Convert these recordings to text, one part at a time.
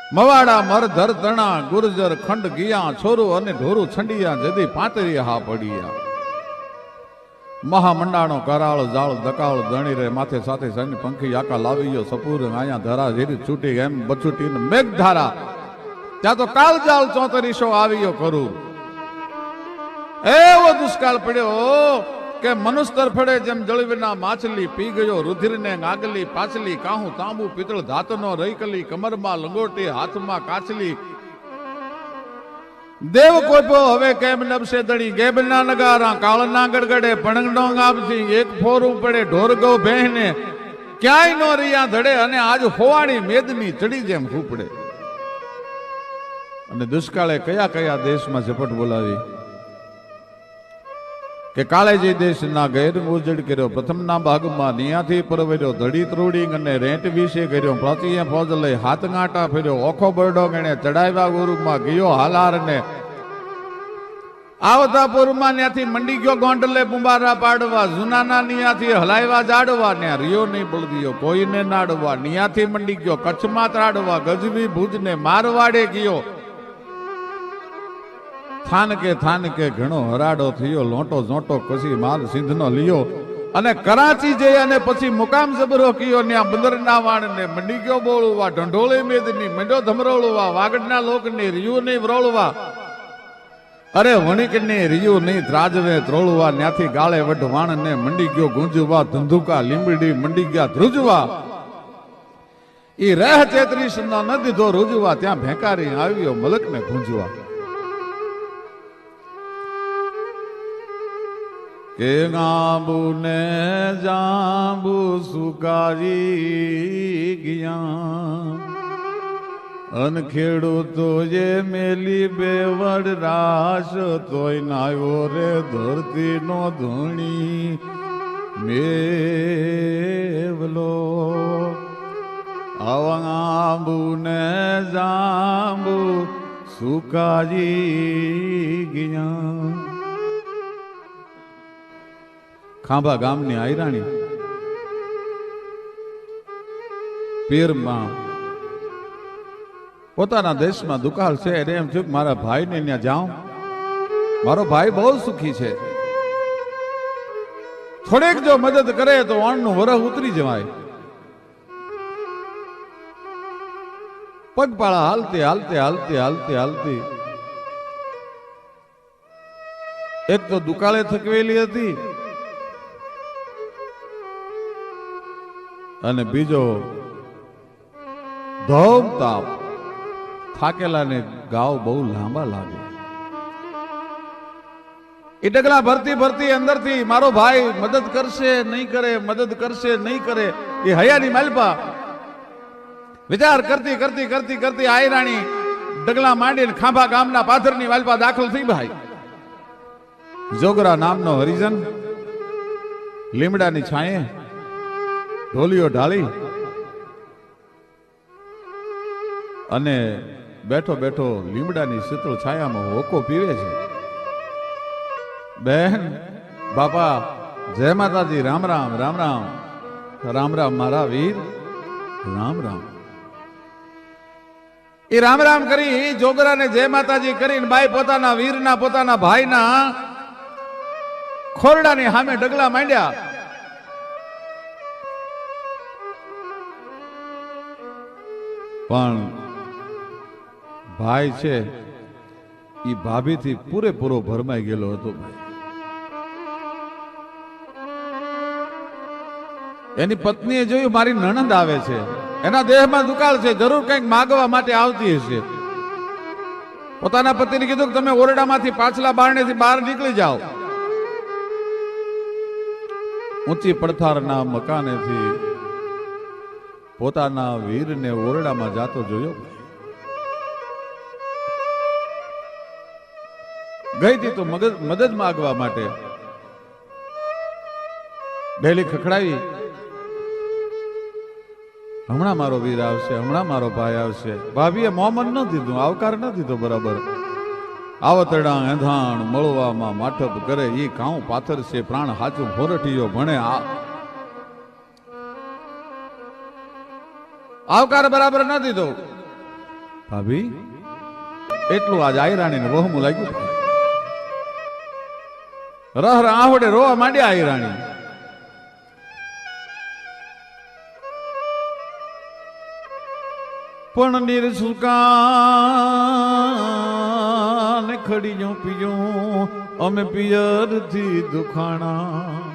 મવાડા મર ધર તણા ગુર્જર ખંડ ગિયા છોરું અને ઢોરું છંડિયા જદી પાંતરી હા પડિયા મહામંડાણો કરાળ જાળ દકાળ દણી રે માથે સાથે સની પંખી આકા લાવીયો સપૂર આયા ધરા ઝેરી છૂટી એમ બછૂટી મેઘ ધારા ત્યાં તો કાલ જાળ ચોતરીસો આવ્યો કરું એવો દુષ્કાળ પડ્યો કે મનુસ્તર ફળે જેમ જળવીના માછલી પી ગયો રુધિરને નાગલી પાછલી કાહું તાંબુ પિત્તળ ધાતનો રઈકલી કમરમાં લંગોટી હાથમાં કાચલી દેવ કોપ્યો હવે કેમ નબસે દણી ગેબના નગારા કાળના ગડગડે પણંગનો ગામથી એક ફોરું પડે ઢોરગૌ બહેને ક્યાંય નો રિયા ધડે અને આજ હોવાણી મેદની ચડી જેમ ફૂપડે અને દુષ્કાળે કયા કયા દેશમાં ઝપટ બોલાવી કે કાળેજી દેશના ગેર ઉજડ કર્યો પ્રથમના ભાગમાં નિયાથી પરવર્યો ધડી ત્રોડી અને રેન્ટ વિશે કર્યો પ્રતિએ ફોજ લઈ હાથ ગાંટા ફેર્યો ઓખો બરડો ગણે ચડાવ્યા ગુરુમાં ગયો હાલાર ને આવતા પૂરમાં ત્યાંથી મંડી ગયો ગોંડલે બુંબારા પાડવા જુનાના નિયાથી હલાવ્યા જાડવા ને રિયો નહીં બળદિયો કોઈને નાડવા નિયાથી મંડી ગયો કચ્છમાં ત્રાડવા ગજવી ભુજને મારવાડે ગયો થાનકે ઘણો હરાડો થયો લોટો ઝોટો કસી માલ સિંધનો લિયો અને કરાચી જઈ અને પછી મુકામ જબરો કયો ત્યાં બંદરના વાણને મંડી ગયો બોળવા ઢંઢોળી મેદની મંડો ધમરોળવા વાગડના લોકને રિયું નહીં વરોળવા અરે વણિકને રિયું નહીં ત્રાજવે ત્રોળવા ત્યાંથી ગાળે વઢવાણને મંડી ગયો ગુંજવા ધંધુકા લીંબડી મંડી ગયા ધ્રુજવા ઈ રહ ચેત્રીસ ન દીધો રૂજવા ત્યાં ભેંકારી આવ્યો મલકને ગુંજવા કે ગાંબુ ને જાંબુ સુકારી ગયા અન ખેડૂતો જે મેલી બેવડ રાસ તોય નાયો રે ધરતી નો ધૂણી મેવલો આવા ગાંબુ ને જાંબુ સુકારી ગયા ખાંભા ગામની આયરાણી પીરમાં પોતાના દેશમાં દુકાળ છે એટલે એમ થયું મારા ભાઈને ત્યાં જાઉં મારો ભાઈ બહુ સુખી છે થોડીક જો મદદ કરે તો વાણનું વરહ ઉતરી જવાય પગપાળા હાલતી હાલતી હાલતી હાલતી હાલતી એક તો દુકાળે થકવેલી હતી અને બીજો ધોમ તાપ થાકેલાને ગાવ બહુ લાંબા લાગે એ ડગલા ભરતી ભરતી અંદરથી મારો ભાઈ મદદ કરશે નહીં કરે મદદ કરશે નહીં કરે એ હયાની માલપા વિચાર કરતી કરતી કરતી કરતી આયરાણી ડગલા માંડીને ખાંભા ગામના પાથરની માલપા દાખલ થઈ ભાઈ જોગરા નામનો હરિજન લીમડાની છાંયે ઢોલીઓ ઢાળી અને બેઠો બેઠો લીમડાની શીતળ છાયામાં હોકો પીવે છે બહેન બાપા જય માતાજી રામ રામ રામ રામ રામ રામ મારા વીર રામ રામ એ રામ રામ કરી જોગરાને જય માતાજી કરીને બાઈ પોતાના વીરના પોતાના ભાઈના ખોરડાની સામે ડગલા માંડ્યા પણ ભાઈ છે એ ભાભીથી પૂરેપૂરો ભરમાઈ ગયેલો હતો એની પત્નીએ જોયું મારી નણંદ આવે છે એના દેહમાં દુકાળ છે જરૂર કંઈક માગવા માટે આવતી હશે પોતાના પતિને કીધું કે તમે ઓરડામાંથી પાછલા બારણેથી બહાર નીકળી જાઓ ઊંચી પડથારના મકાનેથી પોતાના વીરને ઓરડામાં જાતો જોયો ગઈ હતી તો મદદ માંગવા માટે ડેલી ખખડાવી હમણાં મારો વીર આવશે હમણાં મારો ભાઈ આવશે ભાભીએ મોમન ન દીધું આવકાર ન દીધો બરાબર આવતડા એંધાણ મળવામાં માઠપ કરે ઈ કાઉ પાથર છે પ્રાણ હાચું ફોરઠીયો ભણે આવકાર બરાબર ન દીધો ભાભી એટલું આજ આયરાણીને વહમું લાગ્યું. રહ આવડે રોવા માંડ્યા આયરાણી. પણ નિરસુકાન ખડીયું પીયું અમે પિયરથી દુખાણા.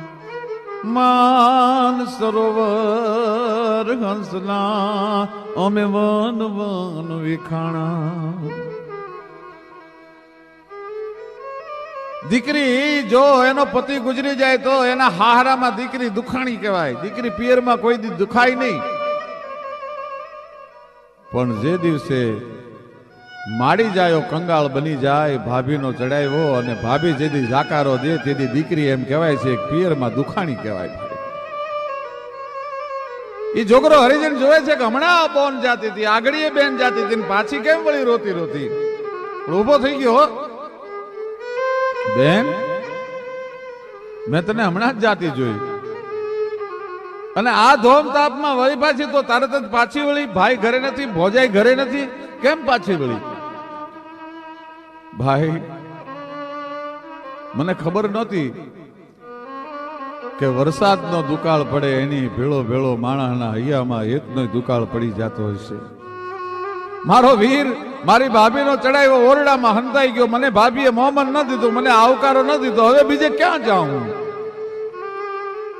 માન સરોવર હંસના અમે વન વન વિખાણા. દીકરી જો એનો પતિ ગુજરી જાય તો એના હાહરામાં દીકરી દુખાણી કહેવાય. દીકરી પિયરમાં કોઈ દી દુખાય નહીં. પણ જે દિવસે માડી જાય કંગાળ બની જાય, ભાભીનો ચડાવ્યો અને ભાભી જેથી જાકારો દે તેથી દીકરી એમ કહેવાય છે પિયરમાં દુખાણી કહેવાય. એ છોકરો હરિજન જોવે છે કે હમણાં બોન જાતી હતી, આગળ બેન જાતી હતી, પાછી કેમ વળી રોતી રોતી. ઉભો થઈ ગયો. બેન મેં તને હમણાં જ જાતી જોઈ અને આ ધોમ તાપમાં વળી પાછી તો તરત જ પાછી વળી. ભાઈ ઘરે નથી, ભોજાઈ ઘરે નથી, કેમ પાછી વળી? ભાઈ મને ખબર નહોતી કે વરસાદનો દુકાળ પડે એની ભેળો ભેળો માણસના હૈયામાં એકનો દુકાળ પડી જતો હશે. મારો વીર મારી ભાભીનો ચડાવ્યો ઓરડામાં હંતાઈ ગયો. મને ભાભીએ મોહમ્મદ ન દીધું, મને આવકારો ન દીધો. હવે બીજે ક્યાં જાઉં?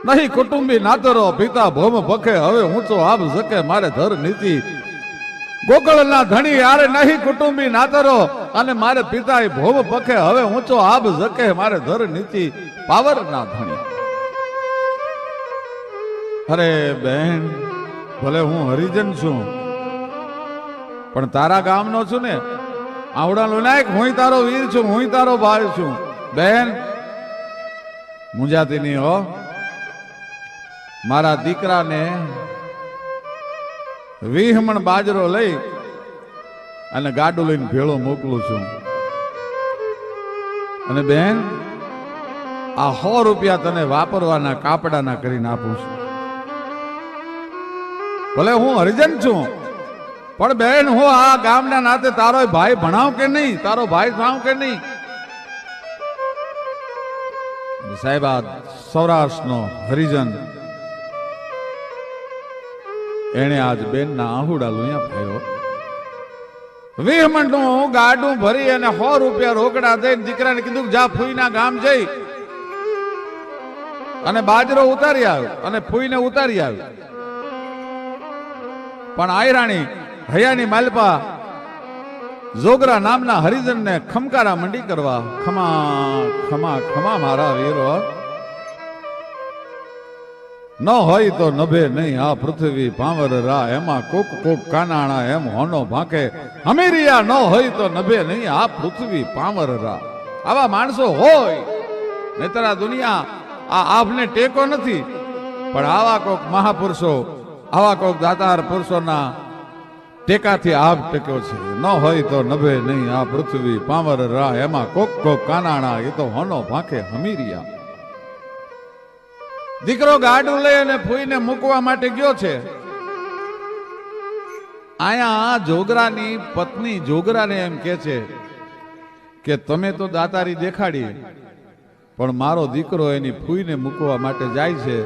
નહીં કુટુંબી નાતરો પિતા ભોમ ભખે હવે ઊંચો આબ જકે મારે ધર નીતિ. ગોકળના ધણી યારે નહીં કુટુંબી નાતરો અને મારે પિતા ભોમ ભખે હવે ઊંચો આબ જકે મારે ધર નીતિ પાવર ના ધણી. અરે બેન ભલે હું હરિજન છું પણ તારા ગામનો છું ને. આવડા લોનાયક હું તારો વીર છું, હું તારો ભાઈ છું. બેન મુંજાતી નહીં હો. મારા દીકરાને 20 મણ બાજરો લઈ અને ગાડું લઈને ભેળો મોકલું છું. અને બેન આ 100 રૂપિયા તને વાપરવાના કાપડાના કરીને આપું છું. ભલે હું હરિજન છું પણ બેન હું આ ગામના નાતે તારો ભાઈ ભણાવ કે નહીં, તારો ભાઈ થાવ કે નહીં? સાહેબ આ સૌરાષ્ટ્રનો હરિજન એને આજ બેન ના આહુડા લોયા ફાયો. 20 મણનું ગાડું ભરી અને 100 રૂપિયા રોકડા દઈને દીકરાને કીધું જા ફૂઈના ગામ જઈ અને બાજરો ઉતારી આવ્યો અને ફૂઈને ઉતારી આવ્યો. પણ આયરાણી હૈયાની માલપા જોગરા નામના હરિજનને ખમકારા મંડી કરવા. ખમા ખમા ખમા મારા વીરો, ન હોય તો નભે નહીં આ પૃથ્વી પાંવર રા. એમાં કોક કોક કાનાણા એમ હોનો ભાંકે હમીરિયા. ન હોય તો નભે નહીં આ પૃથ્વી પાંવર રા. આવા માણસો હોય નહીતર આ દુનિયા આપને ટેકો નથી. પણ આવા કોક મહાપુરુષો, આવા કોક દાતાર પુરુષોના ટેકાથી આપ ટેક્યો છે. ન હોય તો નભે નહીં આ પૃથ્વી પાંવર રા. એમાં કોક કોક કાનાણા એ તો હોનો ભાંકે હમીરિયા. દીકરો ગાડું લઈ અને ફૂઈને મૂકવા માટે ગયો છે. આયા જોગરાની પત્ની જોગરાને એમ કે છે કે તમે તો દાતારી દેખાડી પણ મારો દીકરો એની ફૂઈને મૂકવા માટે જાય છે.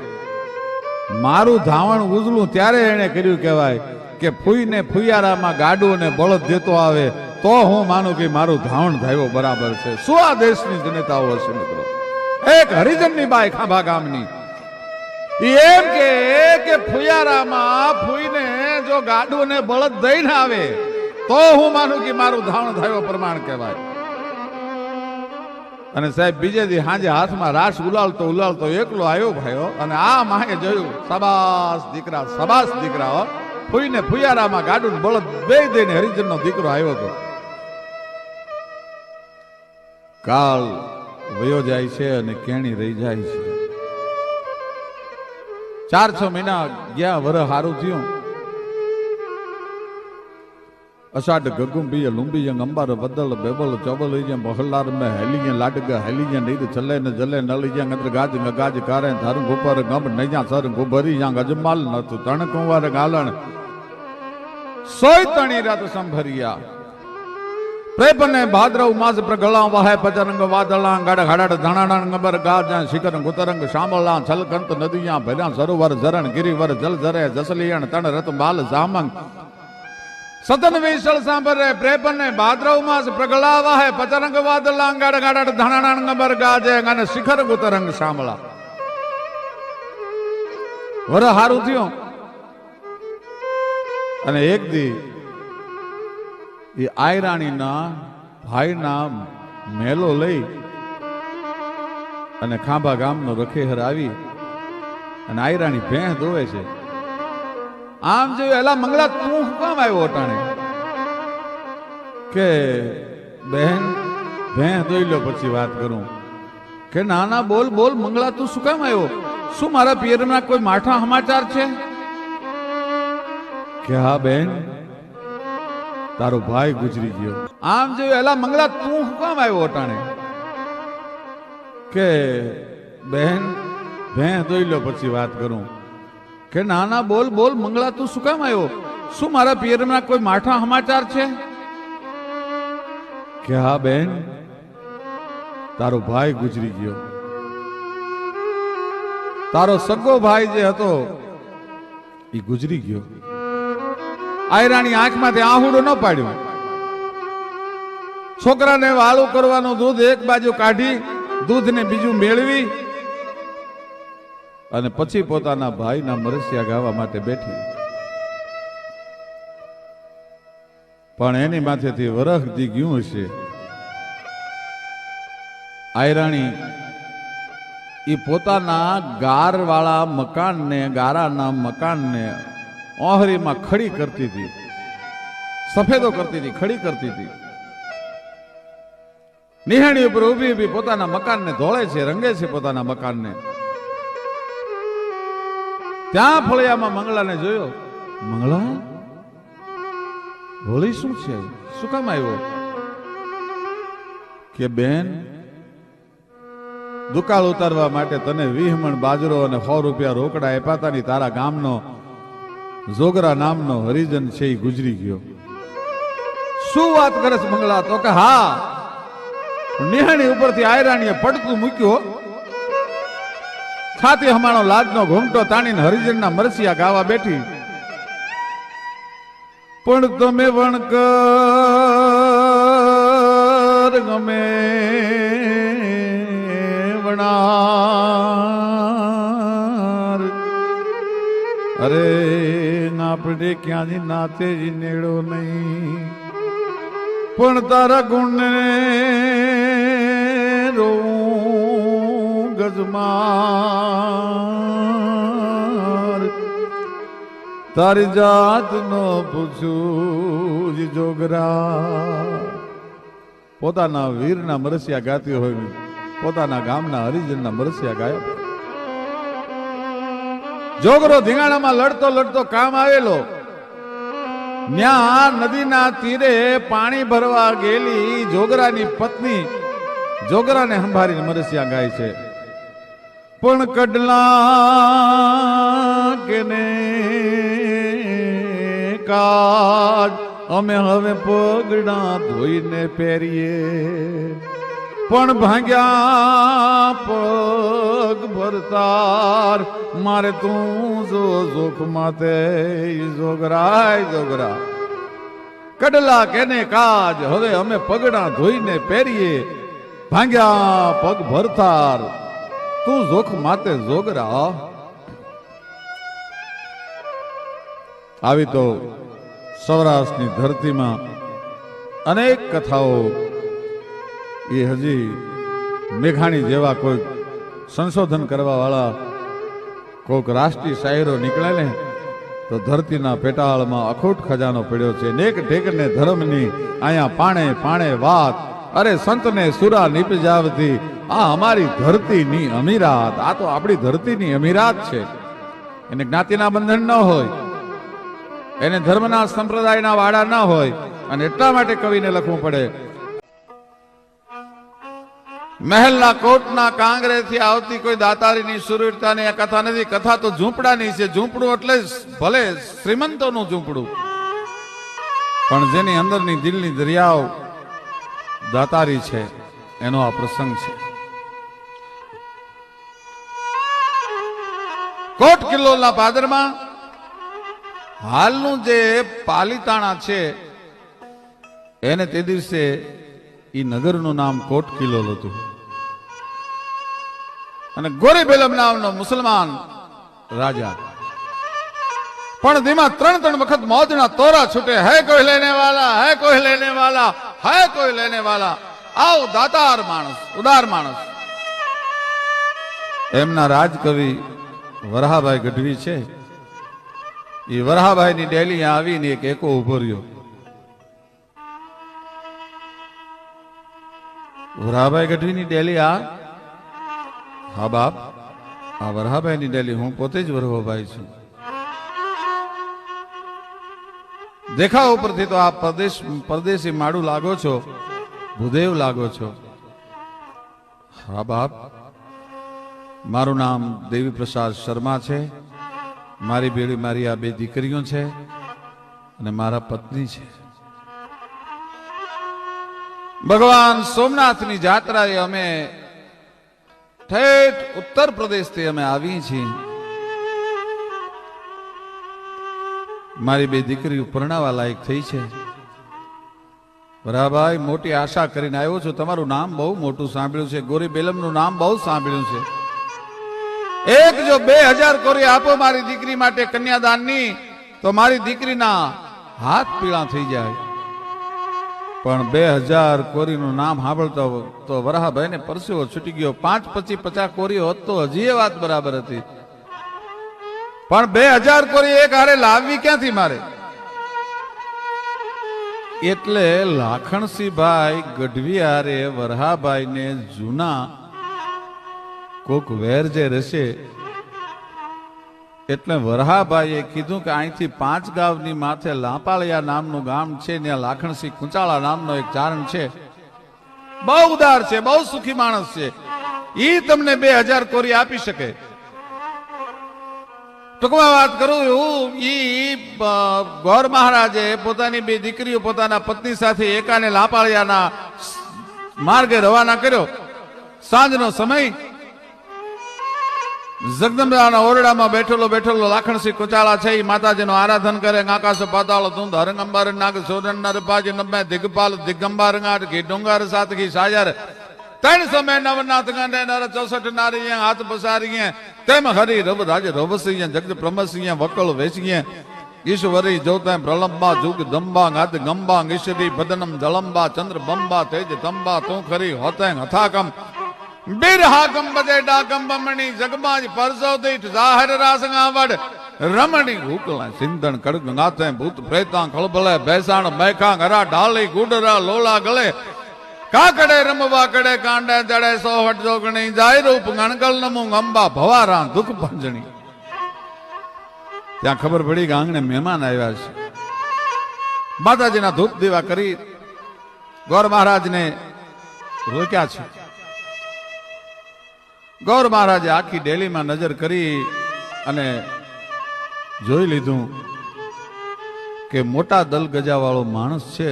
મારું ધાવણ ઉજળું ત્યારે એને કર્યું કહેવાય કે ફૂઈને ફુયારામાં ગાડું અને બળદ દેતો આવે તો હું માનું કે મારું ધાવણ ધાવ્યો બરાબર છે. શું આ દેશની જનતાઓ હશે મિત્રો? એક હરિજનની બાઈ ખાંભા ગામની એમ કે ફુયારામાં ફૂઈને જો ગાડું ને બળદ દઈને આવે તો હું માનું કે મારું ધાવણ ધાવ્યો પ્રમાણ કહેવાય. અને સાહેબ બીજે દી હાજે હાથમાં રાસ ઉલાલતો એકલો આવ્યો ભાઈઓ. અને આ માએ જોયું સબાસ દીકરા ફૂઈને ફુયારામાં ગાડું બળદ બે દઈને હરિજનનો દીકરો આવ્યો હતો. કાળ વયો જાય છે અને કેણી રહી જાય છે. 4-6 મહિના ગયા, વર હારું થયું. અષાઢ ગગુંબીય લુંબીય અંબાર બદલ બેબલ ચોબલ બહલાર મે હેલીય લાડગ હેલીય નીર ચલે ને જલે નલીય અંદર ગાજ ગાજ કારે ધરંગ ઉપર ગમ નૈયા સર ગોબરી યા ગજમાલ નતું તણ કુંવર ગાલણ સોય તણી રાત સંભરિયા પ્રેપને ભાદ્રવ માસ પ્રગળા વાહે પચરંગ વાદળા ગાડ ગાડ ધણાણા ગબર ગાજા શિખર ગુતરંગ શામળા છલકંત નદિયા ભર્યા સરોવર ઝરણ ગિરિવર જલ ઝરે જસલિયણ તણ રત બાલ જામંગ સતન વિશળ સાંભરે પ્રેપને ભાદ્રવ માસ પ્રગળા વાહે પચરંગ વાદળા ગાડ ગાડ ધણાણા ગબર ગાજે અને શિખર ગુતરંગ શામળા વર હારું થયો અને એક દી એ આયરાણીના ભાઈના મેલો લઈ અને ખાંભા ગામનો રખેહર આવી અને આયરાણી ભેંસ દોવે છે. આમ જોયું એલા મંગળા તું કામ આવ્યો અટાણે કે બહેન ભેંસ દોઈ લો પછી વાત કરું કે ના ના બોલ બોલ મંગળા તું શું કામ આવ્યો? શું મારા પિયરના કોઈ માઠા સમાચાર છે? કે હા બેન તારો ભાઈ ગુજરી ગયો. આમ જોયું એલા મંગળા તું કામ આવ્યો અટાણે કે બહેન ભેંસ દોઈ લો પછી વાત કરું કે ના ના બોલ બોલ મંગળા તું શું કામ આવ્યો? શું મારા પિયરના કોઈ માઠા સમાચાર છે? કે હા બેન તારો ભાઈ ગુજરી ગયો. તારો સગો ભાઈ જે હતો એ ગુજરી ગયો. આયરાણી આંખમાંથી આહુડો ન પાડ્યું. છોકરાને વાળું કરવાનું દૂધ એક બાજુ કાઢી દૂધને બીજું મેળવી અને પછી પોતાના ભાઈના મરસિયા ગાવા માટે બેઠી. પણ એની માથેથી વરખ દી ગયું હશે. આયરાણી એ પોતાના ગાર વાળા મકાનને ગારાના મકાનને ઓહરીમાં ખડી કરતી હતી, સફેદો કરતી હતી, ખડી કરતી હતી. નિહાણી ઉપર ઉભી ઉભી પોતાના મકાનને ધોળે છે, રંગે છે પોતાના મકાનને. ત્યાં ફળિયામાં મંગળાને જોયો. મંગળા હોળી શું છે? શું કામ આવ્યો? કે બેન દુકાળ ઉતારવા માટે તને 20 મણ બાજરો અને 100 રૂપિયા રોકડા આપ્યા હતા. ની તારા ગામનો જોગરા નામનો હરિજન છે એ ગુજરી ગયો. શું વાત કરે છે મંગળા? તો કે હા. નિહાણી ઉપરથી આયરાણીએ પડતું મૂક્યો, છાતી હમાણો લાજનો ઘૂમટો તાણીને હરિજનના મરસિયા ગાવા બેઠી. પણ તમે વણકર ગમે વણાર અરે આપણે ક્યાંથી નાતે જ નેડો નહીં. પણ તારા ગુણને રોવું ગજમાર તારી જાત નો પૂછું જોગરા. પોતાના વીરના મરસિયા ગાતી હોય, પોતાના ગામના હરિજનના મરસિયા ગાયા. જોગરો ધીંગાણામાં લડતો લડતો કામ આવેલો. ન્યા નદીના તીરે પાણી ભરવા ગયેલી જોગરાની પત્ની જોગરાને સંભાળીને મરસિયા ગાય છે. પણ કડલા કેને કાજ અમે હવે પગડા ધોઈને પહેરીએ. પણ ભાગ્યા પગ ભરતાર મારે તું જો જોખ માતે જોગરાય જોગરા. કડલા કેને કાજ હવે અમે પગડા ધોઈને પહેરીએ. ભાગ્યા પગ ભરતાર તું જોખ માતે જોગરા. આવી તો સૌરાષ્ટ્રની ધરતીમાં અનેક કથાઓ એ હજી મેઘાણી જેવા કોઈ સંશોધન કરવા વાળા કોઈક રાષ્ટ્રીય શાયરો નીકળે ને તો ધરતીના પેટાળમાં અખૂટ ખજાનો પડ્યો છે. નેક ઢેકને ધર્મની અહીંયા પાણે પાણે વાત. અરે સંતને સુરા નીપજાવતી આ અમારી ધરતીની અમીરાત. આ તો આપણી ધરતીની અમીરાત છે. એને જ્ઞાતિના બંધન ન હોય, એને ધર્મના સંપ્રદાયના વાડા ન હોય, અને એટલા માટે કવિને લખવું પડે. મહેલના કોટના કાંગરેથી આવતી કોઈ દાતારીની સુરવીરતાની આ કથા નથી. કથા તો ઝૂંપડાની છે. ઝૂંપડું એટલે ભલે શ્રીમંતોનું ઝૂંપડું, પણ જેની અંદરની દિલની દરિયાઓ દાતારી છે એનો આ પ્રસંગ છે. કોટ કિલ્લોના પાદરમાં હાલનું જે પાલીતાણા છે એને તે દિવસે ઈ નગરનું નામ કોટ કિલ્લોલ હતું. અને ગોરી બેલમ નામનો મુસલમાન રાજા પણ ધીમા ત્રણ વખત મોજના તોરા છૂટે. હે કોઈ લેને વાલા, હે કોઈ લેને વાલા, હે કોઈ લેને વાલા. આવ દાતાર માણસ, ઉદાર માણસ. એમના રાજકવિ વરહાભાઈ ગઢવી છે. એ વરહાભાઈ ની ડેલી આવીને એક એકો ઉભો રહ્યો. વરહાભાઈ ગઢવી ની ડેલી હા બાપ, આ વરહાભાઈ ની ડેલી હું પોતે જ વરહાભાઈ છું. દેખાવ ઉપરથી તો આ પરદેશી માડું લાગો છો, ભૂદેવ લાગો છો. હા બાપ, મારું નામ દેવી પ્રસાદ શર્મા છે. મારી બેડી મારી આ બે દીકરીઓ છે અને મારા પત્ની છે. ભગવાન સોમનાથની જાત્રાએ અમે ઠેઠ ઉત્તર પ્રદેશથી અમે આવી છીએ. મારી બે દીકરીઓ પરણાવા લાયક થઈ છે. વરાભાઈ, મોટી આશા કરીને આવ્યો છું. તમારું નામ બહુ મોટું સાંભળ્યું છે, ગોરી બેલમનું નામ બહુ સાંભળ્યું છે. એક જો 2000 કોરી આપો મારી દીકરી માટે કન્યાદાનની તો મારી દીકરીના હાથ પીળા થઈ જાય. પણ 2000 કોરીનું નામ સાંભળતો તો વરાભાઈ ને પરસેવો છૂટી ગયો. 5 25 50 કોરી હોત તો હજી એ વાત બરાબર હતી. પણ 2000 કોરી એક હારે લાવવી ક્યાંથી મારે? એટલે લાખણસિંહભાઈ ગઢવી હારે વરહાભાઈ ને જૂના કોક વેર જે રહેશે એટલે વરહાભાઈએ કીધું કે અહીંથી 5 ગામની માથે લાંપાળિયા નામનું ગામ છે, ત્યાં લાખણસિંહ કુંચાળા નામનો એક ચારણ છે. બહુ ઉદાર છે, બહુ સુખી માણસ છે. ઈ તમને 2000 કોરી આપી શકે. ટૂંકમાં વાત કરું, ઈ ગોર મહારાજે પોતાની બે દીકરીઓ પોતાના પત્ની સાથે એકાને લાંપાળિયાના માર્ગે રવાના કર્યો. સાંજનો સમય, જગદંબાના ઓરડામાં બેઠેલો લાખણસિંહ કુંચાળા છે. માતાજીનું આરાધન કરે. આકાશ પાતાળ ધૂંધ હરંગંબાર નાગ સોરન નરપાજ નમે દિગપાલ દિગંબાર ગાટ ઘી ડુંગાર સાત ઘી સાજર 300 નવનાથ ગંડે નર 64 નારી હાથ પસારી તેમ હરી રબ રાજ રવસિંહ જગત પ્રમસિંહ વકલ વેચિયે ઈશ્વરી જોતા પ્રલંબા જુગ દંબા ગાત ગંબા ઈશ્વરી બદનમ જલંબા ચંદ્ર બંબા તેજ તંબા તું ખરી હોતે હથાકમ બિરહાગમ બજે ડાગમ બમણી જગમાજ પરસો દીઠ જાહેર રાસંગાવડ રમણી હુકલા સિંધણ કડક ગાતે ભૂત પ્રેતા ખળબલે બેસાણ મેખા ઘરા ઢાલી ગુડરા લોલા ગળે કાકડે રમવા કડે કાંડે જડે સોહટ જોગણી જાય રૂપ ગણકલ નમું અંબા ભવારા દુઃખ ભંજણી. ત્યાં ખબર પડી કે આંગણે મહેમાન આવ્યા છે. માતાજીના ધૂપ દીવા કરી ગોર મહારાજને રોક્યા છે. ગૌર મહારાજે આખી ડેલીમાં નજર કરી અને જોઈ લીધું કે મોટા દલ ગજાવાળો માણસ છે,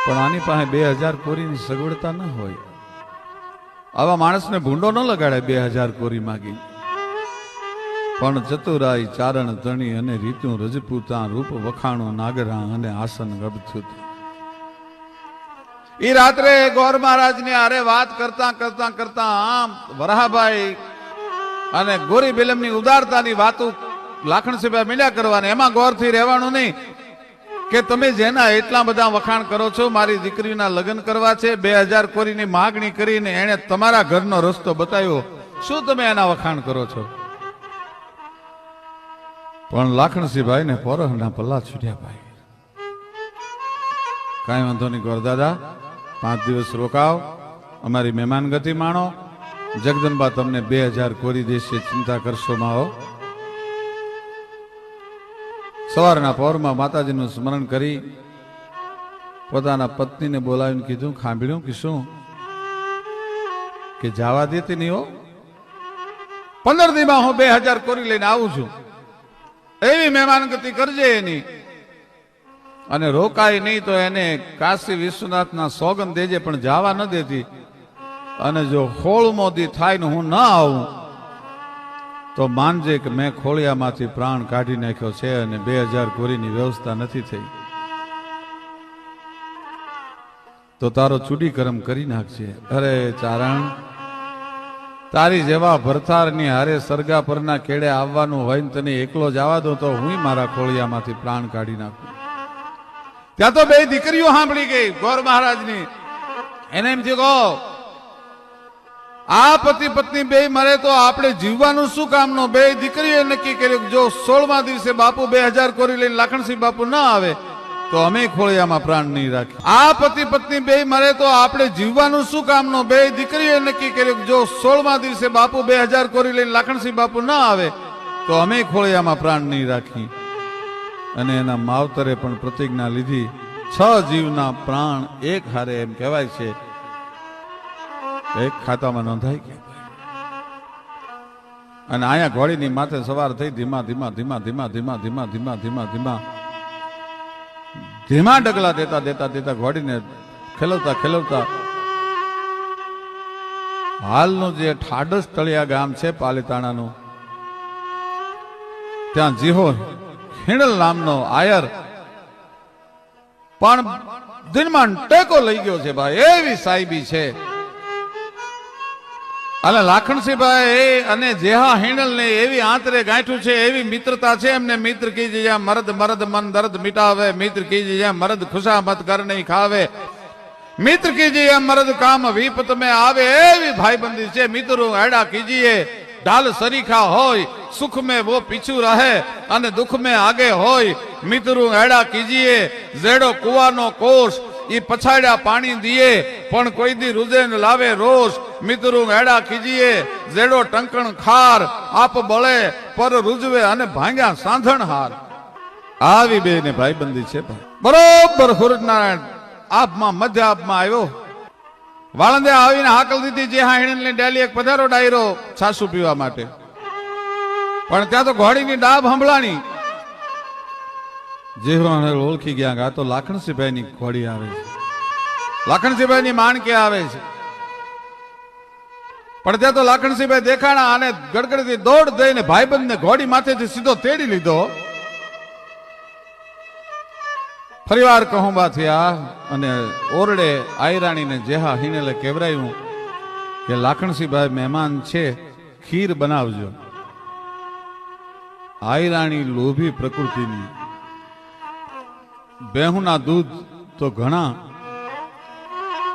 પણ આની પાસે 2000 કોરીની સગવડતા ન હોય. આવા માણસને ભૂંડો ન લગાડે 2000 કોરી માગી. પણ ચતુરાઈ ચારણ તણી અને રીતું રજપૂતા રૂપ વખાણો નાગરા અને આસન ગબથુત. ઈ રાત્રે ગોર મહારાજ ની આરે વાત કરતા આમ વરાભાઈ અને ગોરી બેલમ ની ઉદારતાની વાતો લાખણસિંહભાઈ મીડ્યા કરવાની. એમાં ગોરથી રહેવાનું નહીં કે તમે જેના એટલા બધા વખાણ કરો છો, મારી દીકરીના લગ્ન કરવા છે, 2000 કોરીની માગણી કરીને એને તમારા ઘરનો રસ્તો બતાવ્યો, શું તમે એના વખાણ કરો છો? પણ લાખણસિંહભાઈ ને પોરહના પલ્લા છૂટ્યા. ભાઈ કાંઈ વાંધો નહીં ગોર દાદા, 5 દિવસ રોકાવ, અમારી મહેમાન ગતિ માણો. જગદંબા તમને 2000 કોરી દેશે, ચિંતા કરશો માઓ. સવારના પહોરમાં માતાજીનું સ્મરણ કરી પોતાના પત્નીને બોલાવીને કીધું, ખાંભળ્યું કે શું કે જવા દેતી નહીં હો, 15 દીમાં હું 2000 કોરી લઈને આવું છું, એવી મહેમાન ગતિ કરજે એની. અને રોકાય નહીં તો એને કાશી વિશ્વનાથના સોગંદ દેજે પણ જવા ન દેતી. અને જો 16મો દી થાય ને હું ન આવું તો માનજે કે મેં ખોળિયામાંથી પ્રાણ કાઢી નાખ્યો છે અને 2000 કોરીની વ્યવસ્થા નથી થઈ. તો તારો ચૂડી કરમ કરી નાખજે. અરે ચારણ, તારી જેવા ભરથારની હારે સરગા પરના કેડે આવવાનું હોય ને તને એકલો જવા દો તો હું મારા ખોળિયામાંથી પ્રાણ કાઢી નાખું. ત્યાં તો 2 દીકરીઓ સાંભળી ગઈ ગોર મહારાજની. એને એમ થયું કહો આ પતિ પત્ની 2 મરે તો આપણે જીવવાનું શું કામનું? 2 દીકરીઓએ નક્કી કર્યું જો 16મા દિવસે બાપુ 2000 કોરી લઈને લાખણસિંહ બાપુ ન આવે તો અમે ખોળિયામાં પ્રાણ નહીં રાખીએ. આ પતિ પત્ની 2 મરે તો આપણે જીવવાનું શું કામનું? 2 દીકરીઓએ નક્કી કર્યું જો 16મા દિવસે બાપુ 2000 કોરી લઈને લાખણસિંહ બાપુ ન આવે તો અમે ખોળિયામાં પ્રાણ નહીં રાખી. અને એના માવતરે પણ પ્રતિજ્ઞા લીધી. 6 જીવના પ્રાણ એક હારે એમ કહેવાય છે એક ખાતામાં નોંધાઈ ગયા. અને અહીંયા ઘોડીની માથે સવાર થઈ ધીમા ધીમા ધીમા ધીમા ધીમા ધીમા ધીમા ધીમા ધીમા ધીમા ડગલા દેતા દેતા દેતા ઘોડીને ખેલવતા ખેલવતા હાલનું જે ઠાડસ તળિયા ગામ છે પાલીતાણાનું, ત્યાં જીહો હિણલ નામનો આયર પણ દિનમાં ટેકો લઈ ગયો છે ભાઈ. એવી સાહેબી છે. અને લાખણસિંહભાઈ અને જેહા હિણલ ને એવી આંતરે ગાંઠું છે, એવી મિત્રતા છે એમને. મિત્ર કીજે જ્યાં મરદ મરદ મન દર્દ મિટાવે, મિત્ર કીજે જ્યાં મરદ ખુશામત કર નહીં ખાવે, મિત્ર કીજે જ્યાં મરદ કામ વિપત में આવે, એવી ભાઈબંધી છે. મિત્રો એડા કીજીએ ઢાલ સરીખા હોય, સુખ में वो पीछू રહે અને દુઃખ में આગે હોય. મિત્રો એડા કીજીએ જેડો કુવાનો કોષ ઈ પછાડ્યા પાણી દીએ પણ કોઈ દી રુજેન લાવે રોષ. મિત્રો એડા કીજીએ જેડો ટંકણ ખાર આપ બળે પર રૂજવે અને ભાંગ્યા સાંધણ હાર. આવી 2 ને ભાઈબંધી છે. બરોબર સૂરજનારાયણ આપમાં મધ્ય આપમાં આવ્યો. વાળંદે આવીને હાકલ દીધી જે હા હિણલની ડેલી એક પધારો ડાયરો છાસુ પીવા માટે. પણ ત્યાં તો ઘોડીની ડાબ હંભળાણી. જે ઓળખી ગયા આ તો લાખણસિંહભાઈની ઘોડી આવે છે, લાખણસિંહભાઈની માણકે આવે છે. પણ ત્યાં તો લાખણસિંહભાઈ દેખાણા અને ગડગડથી દોડ દઈને ભાઈબંધને ઘોડી માથેથી સીધો તેડી લીધો. ફરીવાર કહુંબા થયા અને ઓરડે આયરાણીને જેહા હિનેલે કેવરાયું કે લાખણસિંહભાઈ મહેમાન છે, ખીર બનાવજો. આયરાણી લોભી પ્રકૃતિની, બેહુના દૂધ તો ઘણા,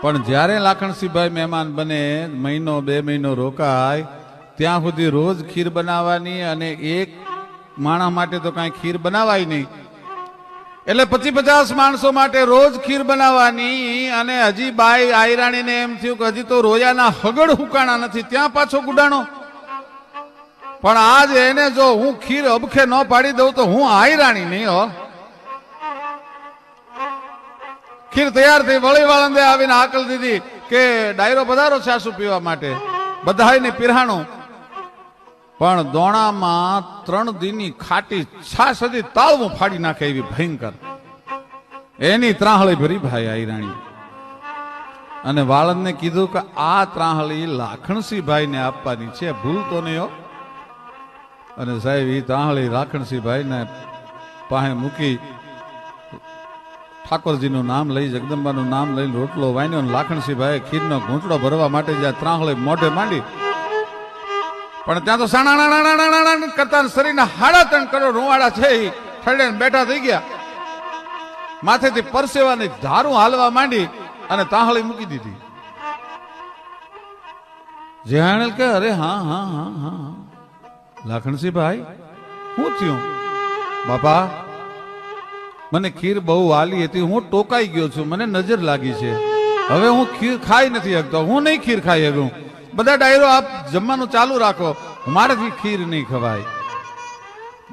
પણ જ્યારે લાખણસિંહભાઈ મહેમાન બને 1-2 મહિનો રોકાય ત્યાં સુધી રોજ ખીર બનાવવાની અને એક માણસ માટે તો કાંઈ ખીર બનાવાય નહીં. એટલે 25-50 માણસો માટે રોજ ખીર બનાવવાની. અને હજી બાઈ આયરાણીને એમ થયું કે હજી તો રોયાના હગડ હુકાણા નથી, ત્યાં પાછો ગુડાણો. પણ આજ એને જો હું ખીર અબખે ન પાડી દઉં તો હું આયરાણી નહીં હો. ખીર તૈયાર થઈ. વળી વાળંદે આવીને હાકલ દીધી કે ડાયરો પધારો છાસુ પીવા માટે. બધાને પીરહાણું. પણ દોણામાં 3 દીની ખાટી છાસ હતી, તાળવું ફાડી નાખે એવી ભયંકર. એની ત્રાહળી ભરી ભાઈ આયરાણી. અને વાળંદને કીધું કે આ ત્રાહળી લાખણસિંહભાઈ ને આપવાની છે, ભૂલ તો નહીં હો. અને સાહેબ એ ત્રાહળી લાખણસિંહભાઈ ને પાસે મૂકી ઠાકોરજીનું નામ લઈ, જગદંબાનું નામ લઈને રોટલો વાન્યો. લાખણસિંહભાઈ ખીરનો ઘૂંટડો ભરવા માટે જ્યાં ત્રાહળી મોઢે માંડી, પણ ત્યાં તો સાણા કરતા શરીરના 3.5 કરોડ રૂવાડા છે એ ઠરડે બેઠા થઈ ગયા. માથેથી પરસેવાની ધારું હાલવા માંડી અને તાહળી મૂકી દીધી. જેહાણેલ કે અરે હા હા હા હા લાખણસિંહભાઈ શું થયું? બાપા મને ખીર બહુ વાલી હતી, હું ટોકાઈ ગયો છું, મને નજર લાગી છે, હવે હું ખીર ખાઈ નથી શકતો, હું નહીં ખીર ખાઈ શકું. બધા ડાયરો આપ જમવાનું ચાલુ રાખો, મારાથી ખીર નહીં ખવાય.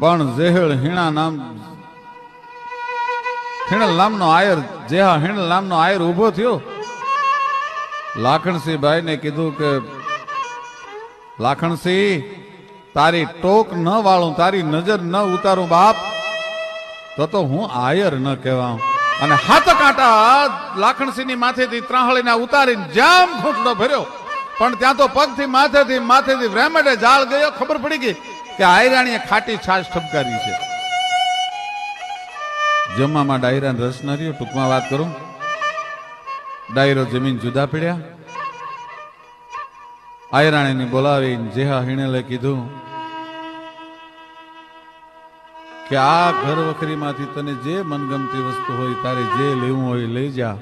પણ જેહળ હિણા નામ હિણલ નામનો આયર, જેહા હિણલ નામનો આયર ઉભો થયો. લાખણસિંહભાઈ ને કીધું કે લાખણસિંહ તારી ટોક ન વાળું, તારી નજર ન ઉતારું બાપ, તો હું આયર ન કહેવા. અને હાથ કાંટા લાખણસિંહની માથેથી ત્રાહળીના ઉતારીને જામ ઘૂંટડો ભર્યો, પણ ત્યાં તો પગથી માથેથી વ્રેમડે જાળ ગયો. ખબર પડી ગઈ કે આયરાણીએ ખાટી છાશ ઠપકારી છે. જમવામાં ડાયરાને રસ ન રહ્યો. ટૂંકમાં વાત કરું, ડાયરો જમીન જુદા પડ્યા. આયરાણીને બોલાવીને જેહા હિણેલે કીધું કે આ ઘર વખરીમાંથી તને જે મનગમતી વસ્તુ હોય તારે જે લેવું હોય લઈ જા,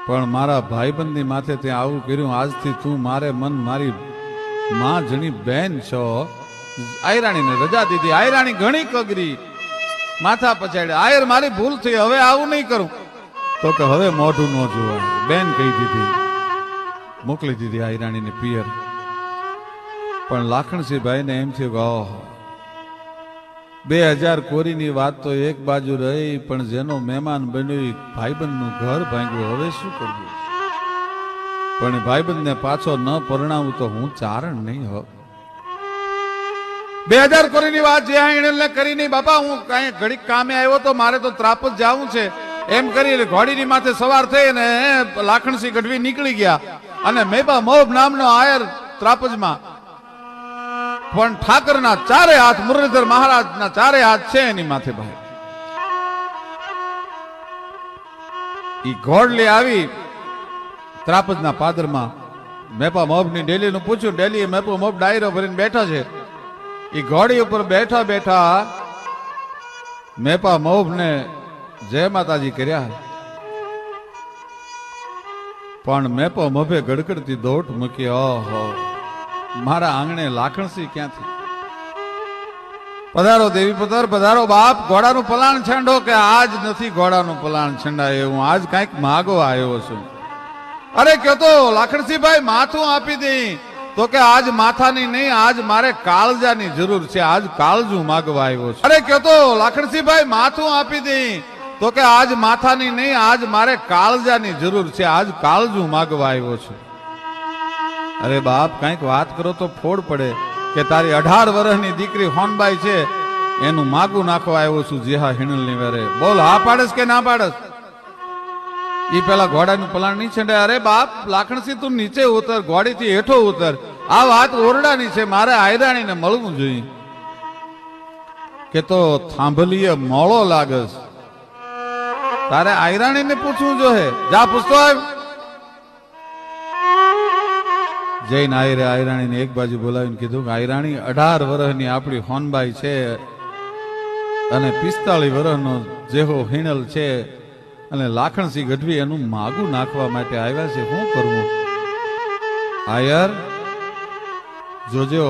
પણ મારા ભાઈબંધની માથે ત્યાં આવું કર્યું. આજથી તું મારે મન મારી માં જણી બેન છો. આયરાણીને રજા દીધી. આયરાણી ઘણી કગરી, માથા પછાડ્યા. આયર મારી ભૂલ થઈ, હવે આવું નહીં કરું. તો કે હવે મોઢું ન જોવાય. બેન કહી દીધી, મોકલી દીધી આયરાણીને પિયર. પણ લાખણસિંહ ભાઈને એમ થયું કે ઓહ, 2000 કોરીની વાત તો એક બાજુ રહી, પણ જેનો મહેમાન બન્યો ભાઈબંધનું ઘર ભાંગ્યું, હવે શું કરવું? પણ ભાઈબંધને પાછો ન પરણાવું તો હું ચારણ નહીં હો. 2000 કોરીની વાત જે એને કરી નહીં. બાપા હું કઈ ઘડીક કામે આવ્યો તો મારે તો ત્રાપજ જવું છે એમ કરી ઘોડીની માથે સવાર થઈ અને લાખણસિંહ ગઢવી નીકળી ગયા. અને મેપા મોબ નામનો આયર ત્રાપજમાં, પણ ઠાકરના ચારે હાથ, મુરલીધર મહારાજના ચારે હાથ છે એની માથે. ભાઈ ઈ ઘોડલી આવી ત્રાપજના પાદરમાં. મેપા મોબની ડેલીનું પૂછ્યું. ડેલીએ મેપા મોબ ડાયરો ભરીને બેઠા છે. ઈ ઘોડી ઉપર બેઠા બેઠા મેપા મોબને જય માતાજી કર્યા. પણ મેપા મોભે ગડગડતી દોટ મૂકી. ઓહો, મારા આંગણે લાખણસિંહ ક્યાંથી? પધારો દેવી પુત્ર, પધારો બાપ. ઘોડાનું પલાણ છંડો. કે આજ નથી ઘોડાનું પલાણ છંડાય, હું આજ કઈક માગો આવ્યો છું. અરે કયો તો લાખણસિંહ ભાઈ માથું આપી દઈ. તો કે આજ માથાની નહીં, આજ મારે કાળજાની જરૂર છે, આજ કાળજું માગવા આવ્યો છું. અરે કયો તો લાખણસિંહ ભાઈ માથું આપી દઈ. તો કે આજ માથાની નહીં, આજ મારે કાળજાની જરૂર છે, આજ કાળજું માગવા આવ્યો છું. અરે બાપ કઈક વાત કરો તો ફોડ પડે. કે તારી 18 વર્ષની દીકરી હોનબાઈ છે, એનું માગું નાખવા આવ્યો છું જેહા હિણલની વેરે. બોલ, હા પાડસ કે ના પાડસ? ઈ પેલા ઘોડાનું પલાણ નહીં છંડે. અરે બાપ લાખણસિંહ તું નીચે ઉતર, ઘોડીથી હેઠો ઉતર. આ વાત ઓરડાની છે, મારે આયરાણીને મળવું જોઈએ. કે તો થાંભલીએ મોળો લાગસ, તારે આયરાણીને પૂછવું જોઈએ. જા પૂછતો આવ. જઈને આયરાણીને એક બાજુ બોલાવીને કીધું કે આયરાણી 18 વર્ષની આપણી હોનબાઈ છે અને 45 વર્ષનો જેહો હિણલ છે, અને લાખણસિંહ ગઢવી એનું માગું નાખવા માટે આવ્યા છે, શું કરવું? આયર જોજો,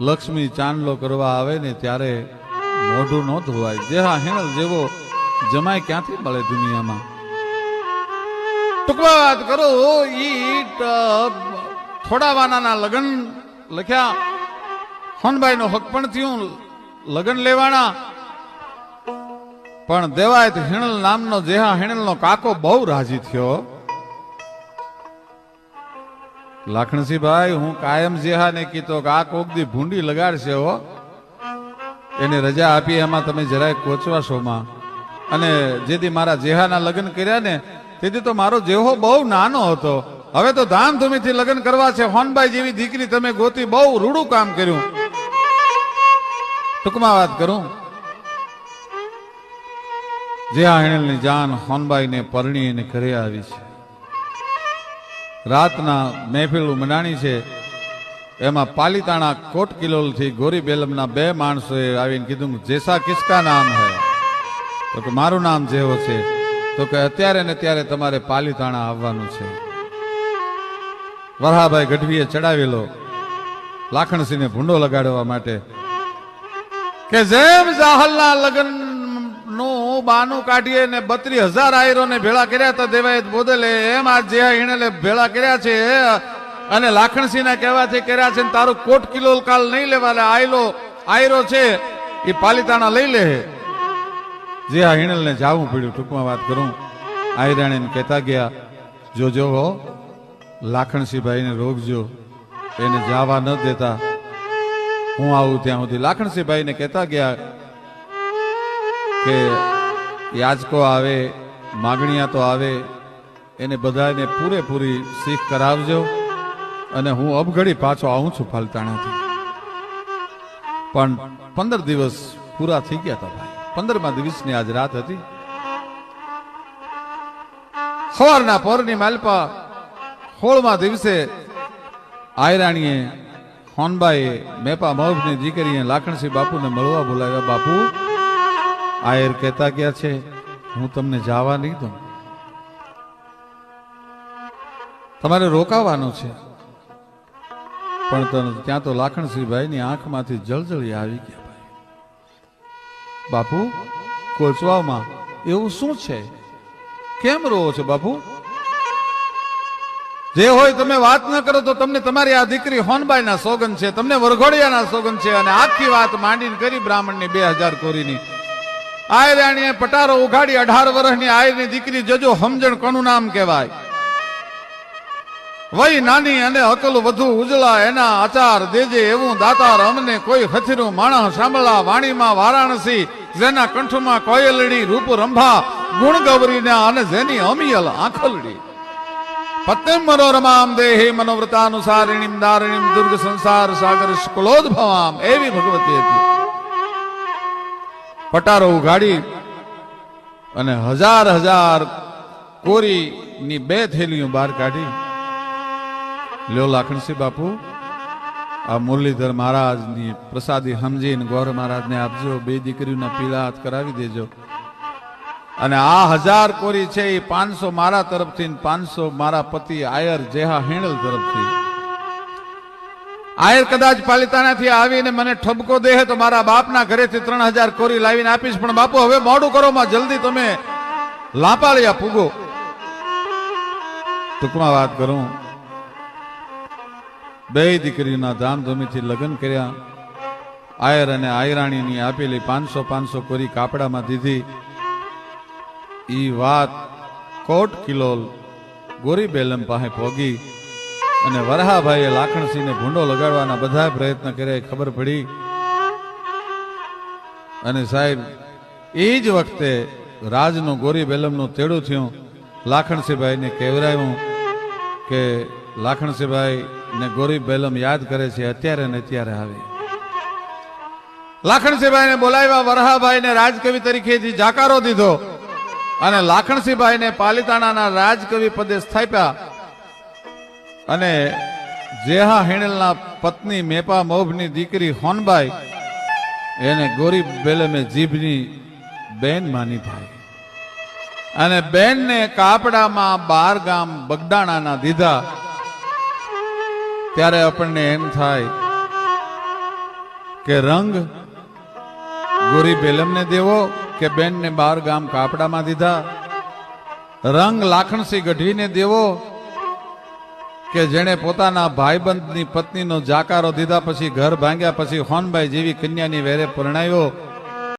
લક્ષ્મી ચાંદલો કરવા આવે ને ત્યારે મોઢું ન ધોવાય. જેહા હિણલ જેવો જમાય ક્યાંથી મળે દુનિયામાં? ટૂંકમાં વાત કરો, ઈ થોડા વાનાના લગ્ન લખ્યા. હોનબાઈ નો હક પણ થયું, લગ્ન લેવાના. પણ દેવાયત હિણલ નામનો જેહા હિણલ નો કાકો બહુ રાજી થયો. લાખણસિંહ ભાઈ હું કાયમ જેહા ને કીધો કે આ કોક દી ભૂંડી લગાડશે હો, એને રજા આપી, એમાં તમે જરાય કોચવાશોમાં. અને જેથી મારા જેહાના લગ્ન કર્યા ને તેથી તો મારો જેહો બહુ નાનો હતો. હવે તો ધામધૂમીથી લગ્ન કરવા છે. હોનબાઈ જેવી દીકરી તમે ગોતી, બહુ રૂડું કામ કર્યું. ટૂંકમાં વાત કરું, જેહા હિણલની જાન હોનબાઈને પરણીને ઘરે આવી છે. રાતના મહેફિલ મનાણી છે. એમાં પાલીતાણા કોટ કિલોલ થી ગોરી બેલમના 2 માણસોએ આવીને કીધું જેસા કિસકા નામ હે? તો કે મારું નામ જેહો છે. તો કે અત્યારે ને ત્યારે તમારે પાલીતાણા આવવાનું છે. વરહાભાઈ ગઢવીએ ચડાવેલો લાખણસિંહને ભૂંડો લગાડવા માટે કે જેમ જાહલના લગ્ન નું બાનું કાઢીએ ને 32,000 આયરોને ભેળા કર્યા હતા દેવાયત બોદલે, એમ આ જેહા હિણલે ભેળા કર્યા છે. અને લાખણસિંહના કહેવાથી કર્યા છે. તારું કોટ કિલોલ કાલ નહીં લેવા, આયરો છે એ પાલીતાણા લઈ લે. જેહા હિણલને જાવું પડ્યું. ટૂંકમાં વાત કરું, આયરાણીને કહેતા ગયા જોજો હો, લાખણસિંહભાઈને રોકજો, એને જવા ન દેતા. હું આવું ત્યાં સુધી લાખણસિંહભાઈ ને કહેતા ગયા કે યાચકો આવે, માગણીયા તો આવે, એને બધાને પૂરેપૂરી શીખ કરાવજો અને હું અબઘડી પાછો આવું છું પાલિતાણાથી. પણ 15 દિવસ પૂરા થઈ ગયા હતા ભાઈ. 15મા દિવસની આજ રાત હતી. સવારના પોરની માલપા 16મા દિવસે આયરાણીએ હોનબાઈએ મેપા મહબની દીકરીએ લાખણસિંહ બાપુને મળવા બોલાવ્યા. બાપુ, આયર કહેતા ગયા છે હું તમને જવા નહીં દઉં, તમારે રોકાવાનું છે. પણ ત્યાં તો લાખણસિંહભાઈની આંખમાંથી જળજળી આવી ગયા. ભાઈ બાપુ, કોચવાવમાં એવું શું છે? કેમ રોવો છો બાપુ? જે હોય તમે વાત ન કરો તો તમને તમારી આ દીકરી હોનબાઈના સોગન છે, તમને વરઘોડિયાના સોગન છે. અને આખી વાત માંડીને કરી બ્રાહ્મણની 2000 કોરીની. આયરાણીએ પટારો ઉઘાડી 18 વર્ષની આયરની દીકરી જજો સમજણ કોનું નામ કહેવાય. વય નાની અને અકલ વધુ ઉજળા, એના આચાર દેજે એવું દાતાર અમને કોઈ હથીરું માણસ સાંભળા. વાણીમાં વારાણસી, જેના કંઠમાં કોયલડી, રૂપ રંભા ગુણ ગૌરીના, અને જેની અમિયલ આંખલડી. પત્નીમ મનોરમામ દેહી મનોવ્રતાનુસારિણીમ દારિણીમ દુર્ગ સંસાર સાગર સ્કુલોદ્ભવામ, એવી ભગવતી હતી. પટારો ઉઘાડી અને 1000 કોરીની 2 થેલીઓ બહાર કાઢી. લ્યો લાખણસિંહ બાપુ, આ મુરલીધર મહારાજની પ્રસાદી સમજીને ગૌર મહારાજને આપજો. 2 દીકરીઓના પીલા હાથ કરાવી દેજો. અને આ 1000 કોરી છે એ 500 મારા તરફથી, 500 મારા પતિ આયર જેહા હેણલ તરફથી. આયર કદાચ પાલિતાણાથી આવીને મને ઠપકો દેહે તો મારા બાપના ઘરેથી 3000 કોરી લાવીને આપીશ. પણ બાપુ હવે મોડું કરો માં, જલ્દી તમે લાપાળિયા પૂગો. ટૂંકમાં વાત કરું, 2 દીકરીઓના ધામધૂમીથી લગ્ન કર્યા. આયર અને આયરાણીની આપેલી 500 કોરી કાપડામાં દીધી. ઈ વાત કોટ કિલોલ ગોરી બેલમ પાસે પહોંચી અને વરહાભાઈએ લાખણસિંહને ભૂંડો લગાડવાના બધા પ્રયત્ન કર્યા. ખબર પડી અને સાહેબ એ જ વખતે રાજનું ગોરી બેલમનું તેડું થયું. લાખણસિંહભાઈને કહેવરાયું કે લાખણસિંહભાઈ ને ગોરી બેલમ યાદ કરે છે, અત્યારે ને અત્યારે આવે. લાખણસિંહભાઈને બોલાવ્યા. વરહાભાઈને રાજકવિ તરીકેથી જાકારો દીધો અને લાખણસિંહભાઈને પાલિતાણાના રાજકવિ પદે સ્થાપ્યા. અને જેહા હેણલના પત્ની મેપા મૌભની દીકરી હોનબાઈ, એને ગોરી બેલમે જીભની બેન માની ભાઈ. અને બેનને કાપડામાં 12 ગામ બગડાણાના દીધા. ત્યારે આપણને એમ થાય કે રંગ ગોરી બેલમને દેવો કે બેનને 12 ગામ કાપડામાં દીધા? રંગ લાખણસિંહ ગઢવીને દેવો કે જેણે પોતાના ભાઈબંધની પત્નીનો જાકારો દીધા પછી ઘર ભાંગ્યા પછી હોનબાઈ જેવી કન્યાની વેરે પરણાવ્યો?